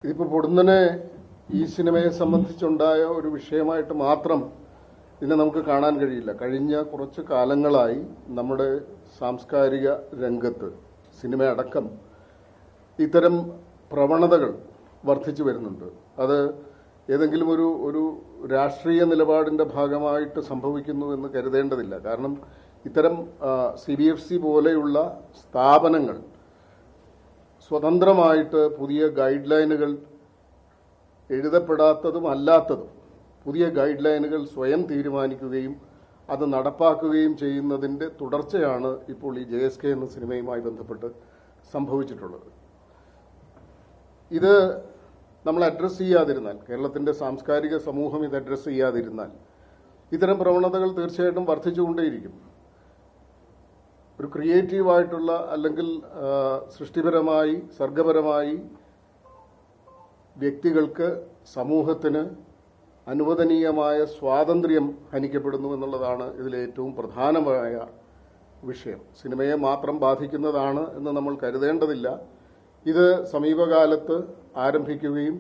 ഇതിപ്പോൾ പൊടുന്നനെ ഈ സിനിമയെ സംബന്ധിച്ചുണ്ടായ ഒരു വിഷയമായിട്ട് മാത്രം ഇതിനെ നമുക്ക് കാണാൻ കഴിയില്ല. കഴിഞ്ഞ കുറച്ച് കാലങ്ങളായി നമ്മുടെ സാംസ്കാരിക രംഗത്ത് സിനിമയടക്കം ഇത്തരം പ്രവണതകൾ വർദ്ധിച്ചു വരുന്നുണ്ട്. അത് ഏതെങ്കിലും ഒരു രാഷ്ട്രീയ നിലപാടിന്റെ ഭാഗമായിട്ട് സംഭവിക്കുന്നു എന്ന് കരുതേണ്ടതില്ല. കാരണം ഇത്തരം CBFC പോലെയുള്ള സ്ഥാപനങ്ങൾ സ്വതന്ത്രമായിട്ട് പുതിയ ഗൈഡ് ലൈനുകൾ എഴുതപ്പെടാത്തതും അല്ലാത്തതും പുതിയ ഗൈഡ് ലൈനുകൾ സ്വയം തീരുമാനിക്കുകയും അത് നടപ്പാക്കുകയും ചെയ്യുന്നതിൻ്റെ തുടർച്ചയാണ് ഇപ്പോൾ ഈ JSK എന്ന സിനിമയുമായി ബന്ധപ്പെട്ട് സംഭവിച്ചിട്ടുള്ളത്. ഇത് നമ്മൾ അഡ്രസ്സ് ചെയ്യാതിരുന്നാൽ, കേരളത്തിൻ്റെ സാംസ്കാരിക സമൂഹം ഇത് അഡ്രസ്സ് ചെയ്യാതിരുന്നാൽ ഇത്തരം പ്രവണതകൾ തീർച്ചയായിട്ടും വർദ്ധിച്ചുകൊണ്ടേയിരിക്കും. ഒരു ക്രിയേറ്റീവായിട്ടുള്ള അല്ലെങ്കിൽ സൃഷ്ടിപരമായി സർഗപരമായി വ്യക്തികൾക്ക് സമൂഹത്തിന് അനുവദനീയമായ സ്വാതന്ത്ര്യം ഹനിക്കപ്പെടുന്നു എന്നുള്ളതാണ് ഇതിലെ ഏറ്റവും പ്രധാനമായ വിഷയം. സിനിമയെ മാത്രം ബാധിക്കുന്നതാണ് എന്ന് നമ്മൾ കരുതേണ്ടതില്ല. ഇത് സമീപകാലത്ത് ആരംഭിക്കുകയും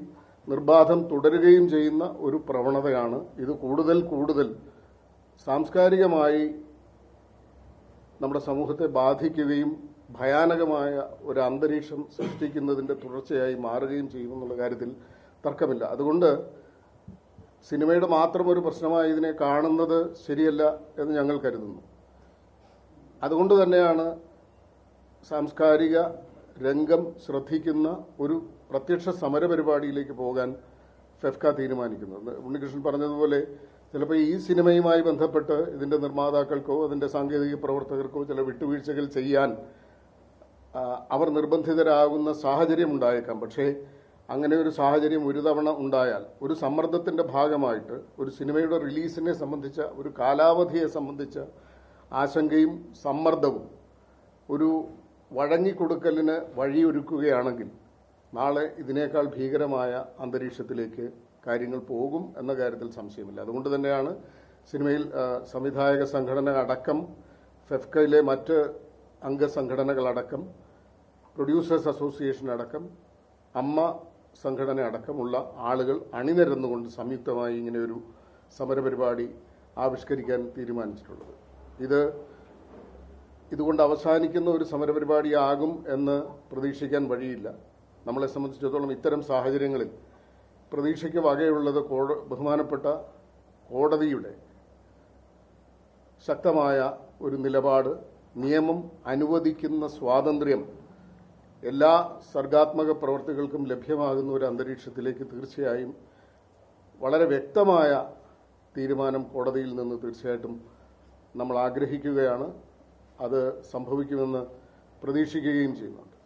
നിർബാധം തുടരുകയും ചെയ്യുന്ന ഒരു പ്രവണതയാണ്. ഇത് കൂടുതൽ സാംസ്കാരികമായി നമ്മുടെ സമൂഹത്തെ ബാധിക്കുകയും ഭയാനകമായ ഒരു അന്തരീക്ഷം സൃഷ്ടിക്കുന്നതിൻ്റെ തുടർച്ചയായി മാറുകയും ചെയ്യുമെന്നുള്ള കാര്യത്തിൽ തർക്കമില്ല. അതുകൊണ്ട് സിനിമയുടെ മാത്രം ഒരു പ്രശ്നമായി ഇതിനെ കാണുന്നത് ശരിയല്ല എന്ന് ഞങ്ങൾ കരുതുന്നു. അതുകൊണ്ട് തന്നെയാണ് സാംസ്കാരിക രംഗം ശ്രദ്ധിക്കുന്ന ഒരു പ്രത്യക്ഷ സമരപരിപാടിയിലേക്ക് പോകാൻ ഫെഫ്ക തീരുമാനിക്കുന്നത്. ഉണ്ണികൃഷ്ണൻ പറഞ്ഞതുപോലെ ചിലപ്പോൾ ഈ സിനിമയുമായി ബന്ധപ്പെട്ട് ഇതിൻ്റെ നിർമ്മാതാക്കൾക്കോ അതിൻ്റെ സാങ്കേതിക പ്രവർത്തകർക്കോ ചില വിട്ടുവീഴ്ചകൾ ചെയ്യാൻ അവർ നിർബന്ധിതരാകുന്ന സാഹചര്യം ഉണ്ടായേക്കാം. പക്ഷേ അങ്ങനെ ഒരു സാഹചര്യം ഒരു തവണ ഉണ്ടായാൽ ഒരു സമ്മർദ്ദത്തിൻ്റെ ഭാഗമായിട്ട് ഒരു സിനിമയുടെ റിലീസിനെ സംബന്ധിച്ച ഒരു കാലാവധിയെ സംബന്ധിച്ച ആശങ്കയും സമ്മർദ്ദവും ഒരു വഴങ്ങിക്കൊടുക്കലിന് വഴിയൊരുക്കുകയാണെങ്കിൽ നാളെ ഇതിനേക്കാൾ ഭീകരമായ അന്തരീക്ഷത്തിലേക്ക് കാര്യങ്ങൾ പോകും എന്ന കാര്യത്തിൽ സംശയമില്ല. അതുകൊണ്ട് തന്നെയാണ് സിനിമയിൽ സംവിധായക സംഘടന അടക്കം ഫെഫ്കയിലെ മറ്റ് അംഗസംഘടനകളടക്കം പ്രൊഡ്യൂസേഴ്സ് അസോസിയേഷൻ അടക്കം അമ്മ സംഘടന അടക്കമുള്ള ആളുകൾ അണിനിരന്നുകൊണ്ട് സംയുക്തമായി ഇങ്ങനെയൊരു സമരപരിപാടി ആവിഷ്കരിക്കാൻ തീരുമാനിച്ചിട്ടുള്ളത്. ഇതുകൊണ്ട് അവസാനിക്കുന്ന ഒരു സമരപരിപാടിയാകും എന്ന് പ്രതീക്ഷിക്കാൻ വഴിയില്ല. നമ്മളെ സംബന്ധിച്ചിടത്തോളം ഇത്തരം സാഹചര്യങ്ങളിൽ പ്രതീക്ഷയ്ക്ക് വകയുള്ളത് ബഹുമാനപ്പെട്ട കോടതിയുടെ ശക്തമായ ഒരു നിലപാട്, നിയമം അനുവദിക്കുന്ന സ്വാതന്ത്ര്യം എല്ലാ സർഗാത്മക പ്രവർത്തികൾക്കും ലഭ്യമാകുന്ന ഒരു അന്തരീക്ഷത്തിലേക്ക് തീർച്ചയായും വളരെ വ്യക്തമായ തീരുമാനം കോടതിയിൽ നിന്ന് തീർച്ചയായിട്ടും നമ്മൾ ആഗ്രഹിക്കുകയാണ്. അത് സംഭവിക്കുമെന്ന് പ്രതീക്ഷിക്കുകയും ചെയ്യുന്നുണ്ട്.